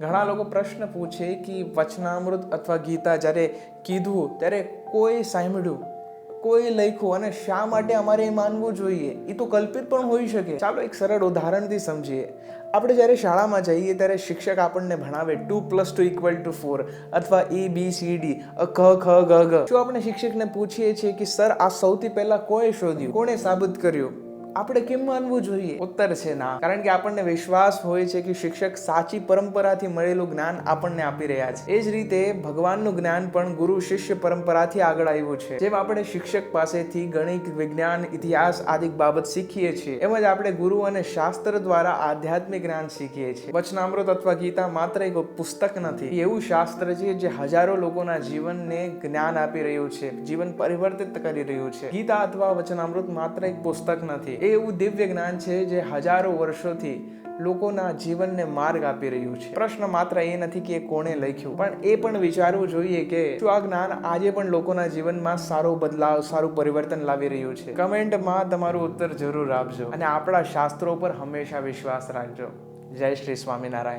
ઘણા લોકો પ્રશ્ન પૂછે કે વચનામૃત અથવા ગીતા જ્યારે કીધું ત્યારે કોઈ સાંભળ્યું, કોઈ લખ્યું અને શા માટે અમારે એ માનવું જોઈએ? એ તો કલ્પિત પણ હોઈ શકે. ચાલો એક સરળ ઉદાહરણથી સમજીએ. આપણે જ્યારે શાળામાં જઈએ ત્યારે શિક્ષક આપણને ભણાવે 2+2 = 4 અથવા ABCD ક ખ ગ ઘ. જો આપણે શિક્ષકને પૂછીએ છીએ કે સર આ સૌથી પહેલા કોએ શોધ્યું, કોણે સાબિત કર્યું, આપણે કેમ માનવું જોઈએ? ઉત્તર છે ના. કારણ કે આપણને વિશ્વાસ હોય છે કે શિક્ષક સાચી પરંપરાથી મળેલું જ્ઞાન આપણને આપી રહ્યા છે. એ જ રીતે ભગવાનનું જ્ઞાન પણ ગુરુ શિષ્ય પરંપરાથી આગળ આવ્યું છે. જેમ આપણે શિક્ષક પાસેથી ગણિત, વિજ્ઞાન, ઇતિહાસ આદિ બાબત શીખીએ છીએ, એમ જ આપણે ગુરુ અને શાસ્ત્ર દ્વારા આધ્યાત્મિક જ્ઞાન શીખીએ છીએ. વચનામૃત અથવા ગીતા માત્ર એક પુસ્તક નથી, એવું શાસ્ત્ર છે જે હજારો લોકોના જીવનને જ્ઞાન આપી રહ્યું છે, જીવન પરિવર્તિત કરી રહ્યું છે. ગીતા અથવા વચનામૃત માત્ર એક પુસ્તક નથી, એ એવું દિવ્ય જ્ઞાન છે જે હજારો વર્ષોથી લોકોના જીવનને માર્ગ આપી રહ્યું છે. પ્રશ્ન માત્ર એ નથી કે કોણે લખ્યું, પણ એ પણ વિચારવું જોઈએ કે શું આ જ્ઞાન આજે પણ લોકોના જીવનમાં સારો બદલાવ, સારું પરિવર્તન લાવી રહ્યું છે? કમેન્ટમાં તમારું ઉત્તર જરૂર આપજો અને આપણા શાસ્ત્રો પર હંમેશા વિશ્વાસ રાખજો. જય શ્રી સ્વામિનારાયણ.